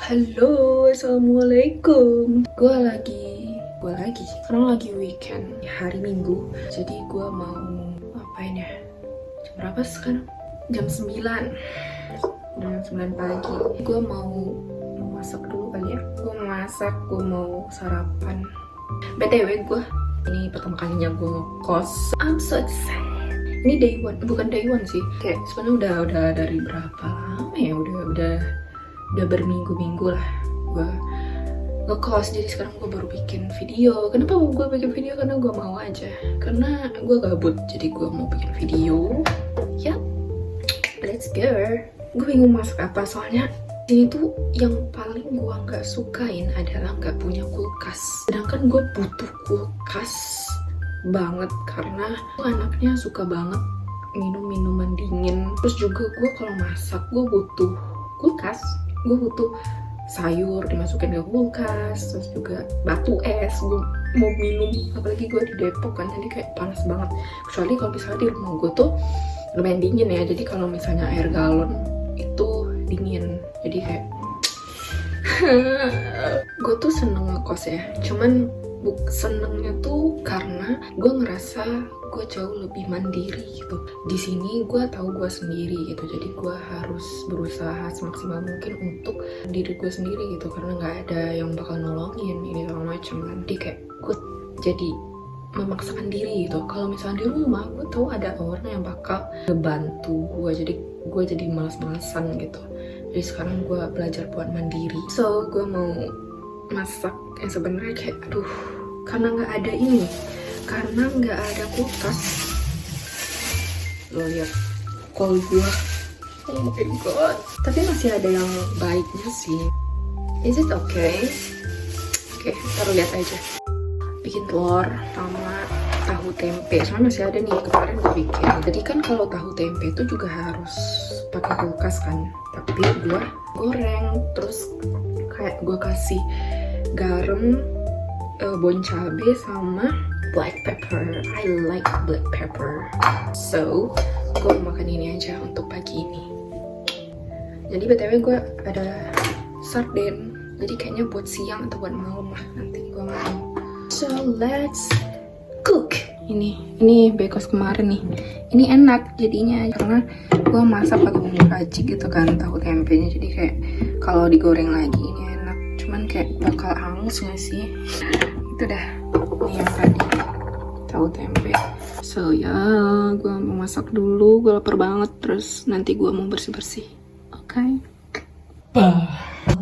Halo, assalamualaikum. Sekarang lagi weekend, hari Minggu. Jadi gue mau ngapain ya? Jam berapa sekarang? Jam 9. Jam 9 pagi. Gue mau masak dulu kali ya. Gue mau sarapan. BTW ini pertama kalinya gue ngekos. I'm so excited. Ini day one, bukan day one sih. Kayak sebenarnya udah dari berapa lama ya? Udah berminggu-minggu lah gue ngekos. Jadi sekarang gue baru bikin video. Kenapa gue bikin video? Karena gue mau aja. Karena gue gabut, jadi gue mau bikin video. Yap, let's go. Gue bingung masak apa, soalnya ini tuh yang paling gue nggak sukain adalah nggak punya kulkas. Sedangkan gue butuh kulkas banget karena gue anaknya suka banget minum minuman dingin. Terus juga gue kalau masak gue butuh kulkas. Gue butuh sayur dimasukin ke kulkas, terus juga batu es gue mau minum. Apalagi gue di Depok kan, jadi kayak panas banget. Kecuali kalau misalnya di rumah gue tuh lumayan dingin ya, jadi kalau misalnya air galon itu dingin, jadi kayak gue tuh seneng ngekos ya. Cuman senengnya tuh karena gue ngerasa gue jauh lebih mandiri gitu. Di sini gue tahu gue sendiri gitu, jadi gue harus berusaha semaksimal mungkin untuk diri gue sendiri gitu, karena nggak ada yang bakal nolongin ini segala macam kan. Jadi kayak gue jadi memaksakan diri gitu. Kalau misalnya di rumah gue tahu ada orang yang bakal ngebantu gue, jadi malas-malasan gitu. Jadi sekarang gue belajar buat mandiri. So gue mau masak yang sebenarnya kayak karena nggak ada ini, karena nggak ada kulkas. Lo lihat kol gue, oh my god. Tapi masih ada yang baiknya sih. Is it okay? Oke, taruh lihat aja. Bikin telur sama tahu tempe, soalnya masih ada nih, kemarin gue bikin. Jadi kan kalau tahu tempe itu juga harus pakai kulkas kan, tapi gue goreng terus kayak gue kasih garam, bon cabe sama black pepper. I like black pepper. So gue makan ini aja untuk pagi ini. Jadi btw gue ada sarden, jadi kayaknya buat siang atau buat malam lah, nanti gue mau. So let's cook. Ini bekos kemarin nih. Ini enak jadinya karena gue masak pakai bumbu racik gitu kan, tahu tempenya. Jadi kayak kalau digoreng lagi ini enak. Cuman kayak bakal hangus nggak sih? Itu dah. Ini yang tadi tahu tempe. So ya, gue mau masak dulu. Gue lapar banget. Terus nanti gue mau bersih-bersih. Oke.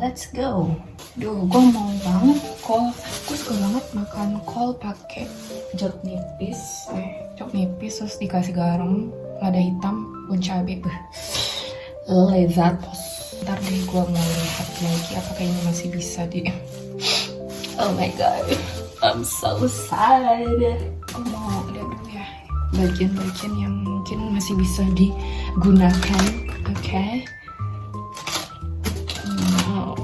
Let's go. Duh, gue mau banget kol. Gue suka banget makan kol pakai jeruk nipis. Jeruk nipis terus dikasih garam, lada hitam, bon cabe. Lezat. Ntar deh gue mau lihat lagi apakah ini masih bisa di. Oh my god, I'm so sad. Gue mau lihat dulu ya bagian-bagian yang mungkin masih bisa digunakan. Oke.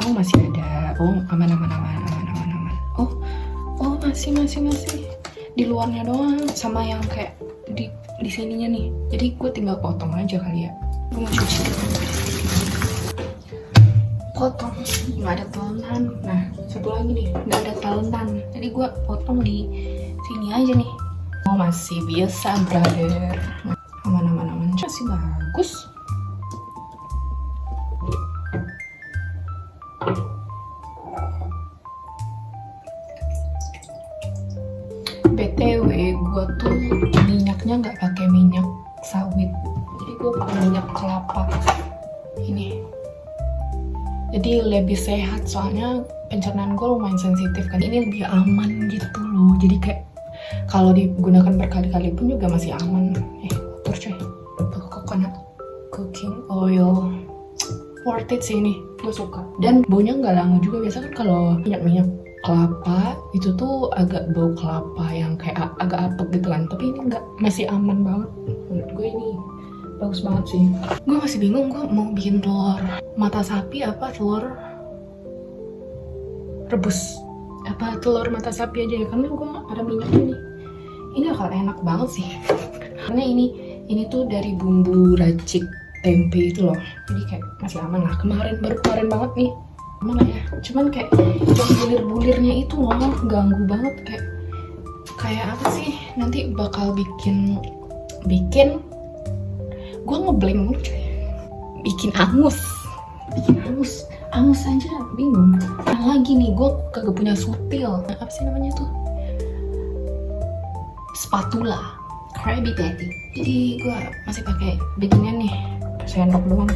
Oh masih ada. Oh aman. Oh masih di luarnya doang, sama yang kayak di sininya nih. Jadi gue tinggal potong aja kali ya. Gue mau cuci. Potong, nggak ada talenan. Nah satu lagi nih, nggak ada talenan. Jadi gue potong di sini aja nih. Oh masih biasa brother. Aman. Masih bagus. BTW gue tuh minyaknya nggak pakai minyak sawit, jadi gue pakai minyak kelapa ini. Jadi lebih sehat, soalnya pencernaan gue lumayan sensitif kan. Ini lebih aman gitu loh. Jadi kayak kalau digunakan berkali-kali pun juga masih aman. Kotor coy. Coconut cooking oil, worth it sih ini, gue suka. Dan baunya nggak langu juga. Biasa kan kalau minyak kelapa itu tuh agak bau kelapa yang kayak agak apek gitu kan, tapi ini enggak, masih aman banget. Menurut gue ini bagus banget sih. Gue masih bingung gue mau bikin telur mata sapi apa telur rebus, apa telur mata sapi aja ya, karena gue ada minyaknya nih. Ini bakal enak banget sih karena ini tuh dari bumbu racik tempe itu loh, jadi kayak masih aman lah. Baru kemarin banget nih Mana ya, cuman kayak yang bulir-bulirnya itu loh ganggu banget, kayak apa sih, nanti bakal bikin gue ngeblank mulu, bikin angus aja bingung. Nah, lagi nih gue kagak punya sutil, apa sih namanya tuh, spatula, Krabby Patty. Jadi gue masih pakai beginian nih, sendok doang.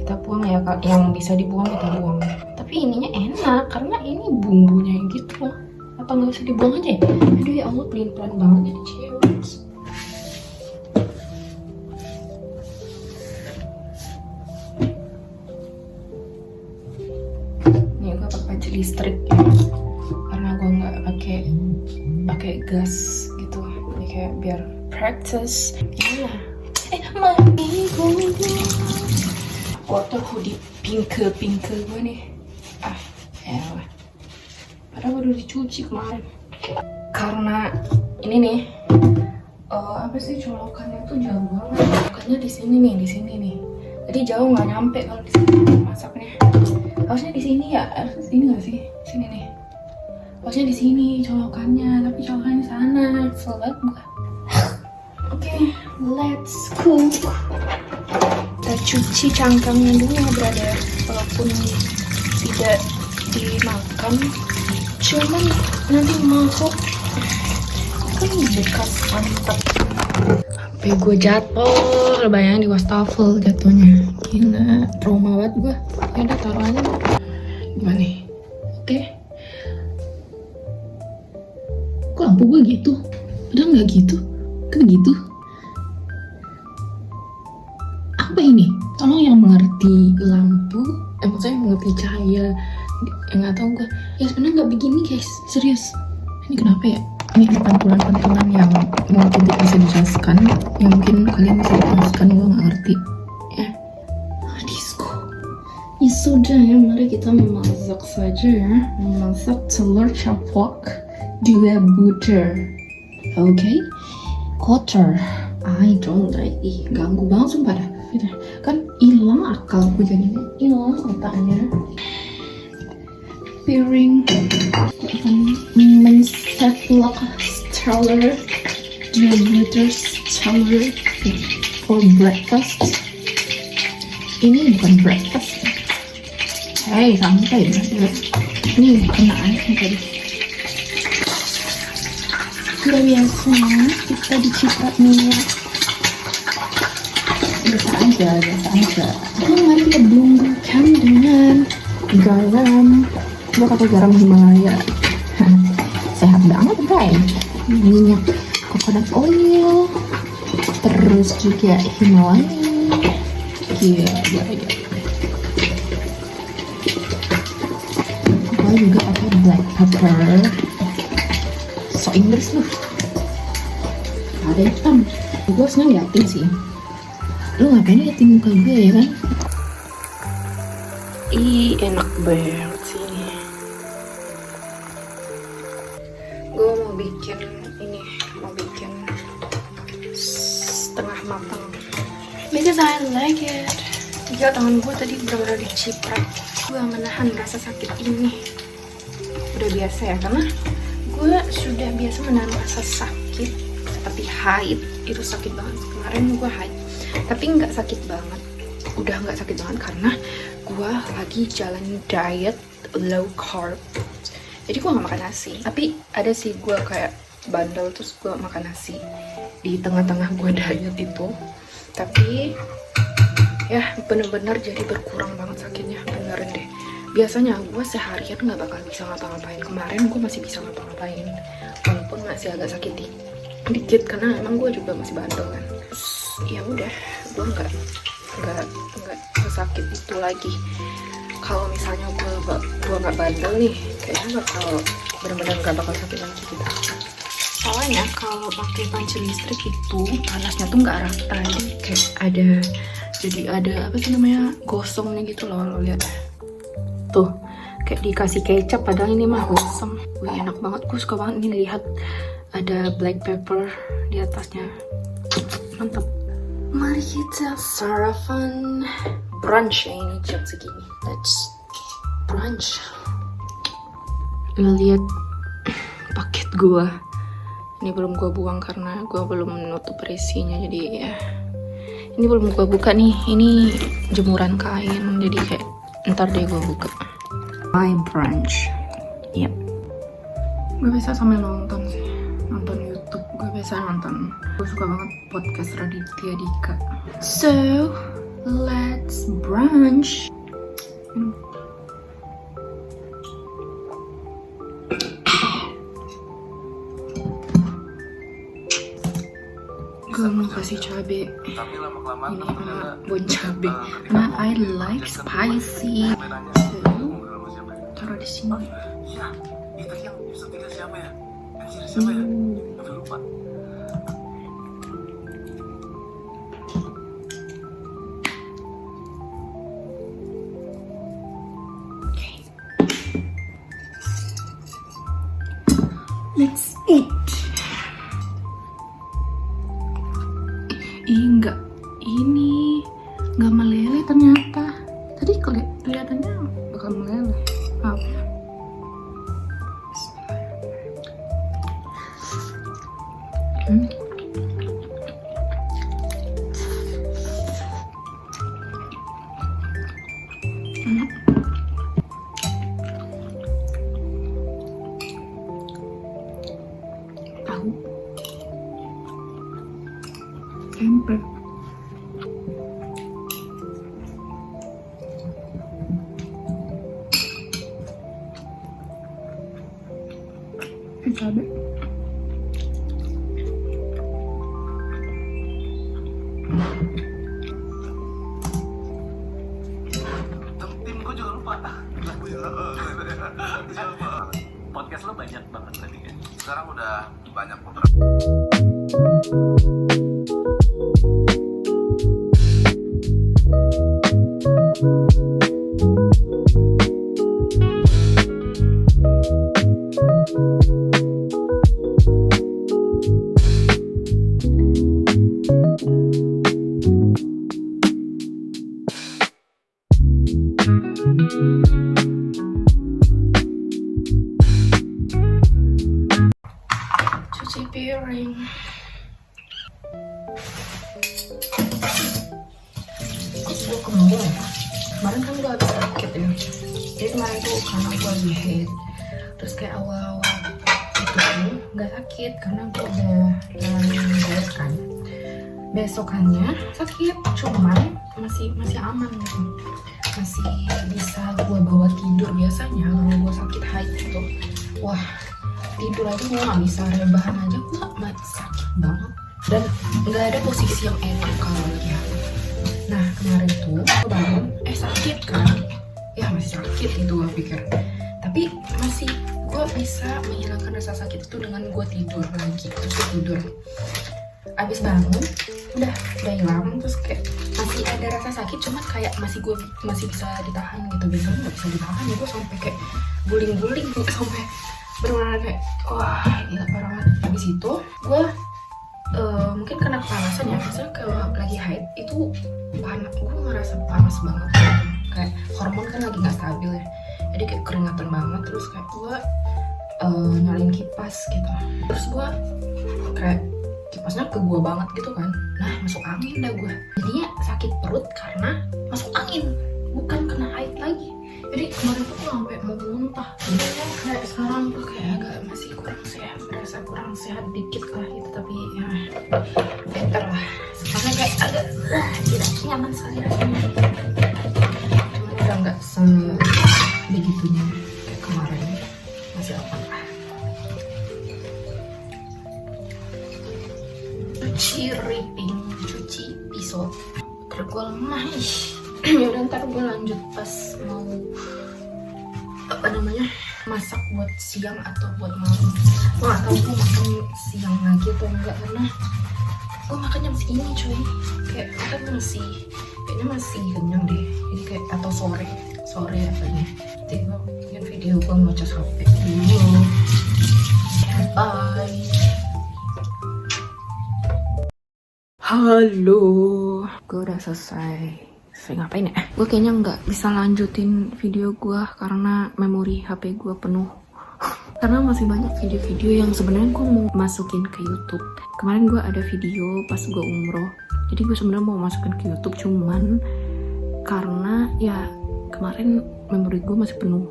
Kita buang ya, yang bisa dibuang kita buang. Tapi ininya enak karena ini bumbunya gitu loh. Apa nggak usah dibuang aja ya? Aduh ya Allah, pelin-pelan banget jadi cewek. Nih gue pakai panci listrik ya, karena gue nggak pakai gas gitu. Jadi kayak biar practice. Ya. Mami kotor hoodie pink gue nih. Ya padahal udah dicuci kemarin. Karena ini nih, apa sih, colokannya tuh jauh banget. Colokannya di sini nih. Jadi jauh nggak nyampe kalau di sini masaknya. Harusnya di sini ya, harusnya di sini nggak sih? Sini nih. Harusnya di sini colokannya, tapi colokannya sana. Kesel banget gue. Oke, let's cook. Kita cuci cangkangnya dulu ya, brother. Walaupun tidak dimakan, cuman nanti masuk kan bekas mantap. Sampai gue jatuh, bayangin di wastafel jatuhnya. Gila, trauma banget gue. Ya udah taruh aja. Gimana nih? Oke. Kok lampu gue gitu? Padahal nggak gitu. Kan gitu. Apa ini? Tolong yang mengerti lampu, maksudnya mengerti cahaya, yang nggak tahu gue. Ya sebenarnya nggak begini guys, serius. Ini kenapa ya? Ini pantulan-pantulan yang mungkin tidak bisa dijelaskan, yang mungkin kalian bisa jelaskan, gue nggak ngerti. Ya, disco. Ya sudah ya, mari kita memasak saja ya. Memasak telur ceplok 2 butter. Oke, kotor. I don't like. Ih, ganggu banget sumpah dah. Kan hilang akalku jadinya, hilang otaknya. Piring menceplok telur 2 butter telur for breakfast. Ini bukan breakfast. Hey, santai brother. Ini kena air tadi. Udah biasa kita diciprat minyak. Biasa aja. Mari kita bumbukan dengan garam. Gue pakai garam Himalaya. Sehat banget guys. Minyak coconut oil, terus juga Himalaya. Gila. Gue juga pakai black pepper. So Inggris loh. Ada hitam. Gue seneng liatin sih. Lu ngapain liatin muka gue ya kan? Ih, enak banget sih ini. Gue mau bikin setengah matang because I like it. Ya, tangan gue tadi benar-benar diciprat. Gue menahan rasa sakit ini. Udah biasa ya, karena gue sudah biasa menahan rasa sakit seperti haid. Itu sakit banget. Kemarin gue haid, tapi nggak sakit banget. Udah nggak sakit banget karena gue lagi jalan diet low carb. Jadi gue nggak makan nasi. Tapi ada sih gue kayak bandel, terus gue makan nasi di tengah-tengah gue diet itu. Tapi ya bener-bener jadi berkurang banget sakitnya, beneran deh. Biasanya gue seharian nggak bakal bisa ngapa-ngapain. Kemarin gue masih bisa ngapa-ngapain, walaupun masih agak sakit dikit karena emang gue juga masih bandel kan. Terus ya udah, gue nggak sesakit itu lagi. Kalau misalnya gue nggak bandel nih, kayaknya bakal bener-bener nggak bakal sakit lagi gitu. Soalnya kalau pakai panci listrik itu panasnya tuh nggak rata, jadi ada apa sih namanya, gosongnya gitu loh. Lo lihat tuh, kayak dikasih kecap, padahal ini mah gosong. Wih, enak banget, gue suka banget nih lihat ada black pepper di atasnya, mantap. Mari kita sarapan brunch ya, ini jam segini. Let's brunch. brunch. Ngeliat paket gue. Ini belum gue buang karena gue belum menutup isinya, jadi ya. Ini belum gue buka nih. Ini jemuran kain, jadi kayak ntar deh gue buka. My brunch. Yep. Gue bisa sambil nonton sih, nonton YouTube. Gue biasa nonton. Gue suka banget podcast Raditya Dika. So let's brunch. Gue mau kasih cabe ini sama bon cabe karena I like spicy. So, taruh di sini. Okay. Let's eat. Ini nggak meleleh ternyata. Tadi kelihatannya bakal meleleh. Apa? Tahu. Tempe. Cabe. Tim gue juga lupa. Podcast lo banyak banget tadi kan. Sekarang udah banyak beberapa. Cuci piring. Gue ke mall. Kemarin kan gue habis sakit ya. Jadi kemarin tuh karena gue lagi head. Terus kayak awal-awal itu tuh gak sakit karena gue udah jalan diet kan. Besokannya sakit, cuman masih aman gitu. Masih bisa gue bawa tidur. Biasanya kalau gue sakit haid gitu, wah tidur aja gue gak bisa, rebahan aja gue sakit banget dan gak ada posisi yang enak kalau lagi haid. Nah kemarin tuh gue bangun sakit kan, ya masih sakit gitu gue pikir, tapi masih gue bisa menghilangkan rasa sakit itu dengan gue tidur lagi. Terus gue tidur, abis bangun udah hilang. Terus kayak masih ada rasa sakit, cuman kayak masih bisa ditahan gitu. Biasanya nggak bisa ditahan ya, gue sampai kayak guling-guling gitu, sampai benar-benar kayak wah gila parah banget. Habis itu gue mungkin karena kepanasan ya, biasanya kalau lagi haid itu panas, gue ngerasa panas banget gitu. Kayak hormon kan lagi nggak stabil ya, jadi kayak keringatan banget. Terus kayak gue nyalain kipas gitu, terus gue kayak kipasnya ke gue banget gitu kan. Nah masuk angin dah gue, jadinya sakit perut karena masuk angin, bukan kena haid lagi. Jadi kemarin tuh gue sampai mau muntah. Jadi kayak sekarang tuh kayak agak masih kurang sehat, berasa kurang sehat dikit lah gitu. Tapi ya better lah. Sekarang kayak agak tidak nyaman sekali rasanya. Cuman udah nggak sebegitunya kayak kemarin. Masih apa lah. Cuci ripping, cuci pisau. Terus gue lemah. Yaudah ntar gue lanjut pas mau masak buat siang atau buat malam. Gue gak tau gue makan siang lagi atau enggak, karena gue makan jam segini cuy. Kayak kayaknya masih kenyang deh. Jadi kayak atau sore apanya. Jadi gue bikin video, gue mau cas HP dulu. Bye. Halo, gue udah selesai Saya ngapain ya? Gue kayaknya nggak bisa lanjutin video gue karena memori HP gue penuh. Karena masih banyak video-video yang sebenarnya gue mau masukin ke YouTube. Kemarin gue ada video pas gue umroh. Jadi gue sebenarnya mau masukin ke YouTube, cuman karena ya kemarin memori gue masih penuh.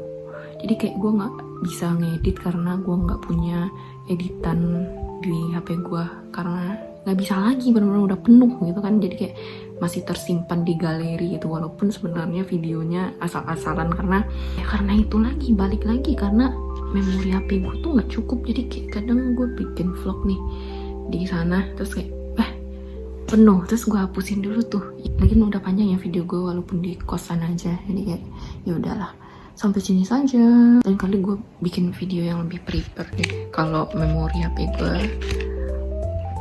Jadi kayak gue nggak bisa ngedit karena gue nggak punya editan di HP gue, karena nggak bisa lagi, benar-benar udah penuh gitu kan. Jadi kayak masih tersimpan di galeri gitu, walaupun sebenarnya videonya asal-asalan karena itu lagi balik lagi karena memori HP gue tuh nggak cukup. Jadi kayak kadang gue bikin vlog nih di sana terus kayak penuh, terus gue hapusin dulu tuh. Lagi udah panjang ya video gue walaupun di kosan aja, jadi kayak ya udahlah sampai sini saja. Dan kali gue bikin video yang lebih prepare deh kalau memori HP gue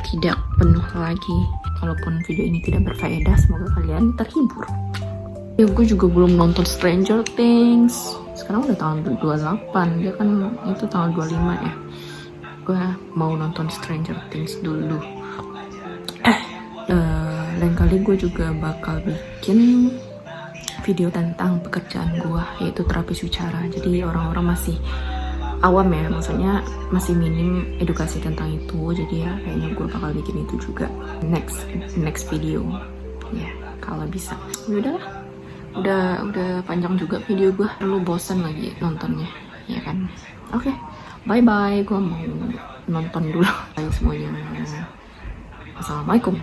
tidak penuh lagi. Kalaupun video ini tidak berfaedah, semoga kalian terhibur. Ya gue juga belum nonton Stranger Things. Sekarang udah tahun 28, dia kan itu tahun 25 ya. Gue mau nonton Stranger Things dulu. Lain kali gue juga bakal bikin video tentang pekerjaan gue, yaitu terapis wicara. Jadi orang-orang masih awam ya, maksudnya masih minim edukasi tentang itu. Jadi ya kayaknya gue bakal bikin itu juga next video ya, kalau bisa. Udahlah, udah panjang juga video gue, lu bosan lagi nontonnya ya kan. Oke, bye bye, gue mau nonton dulu. Bye semuanya, assalamualaikum.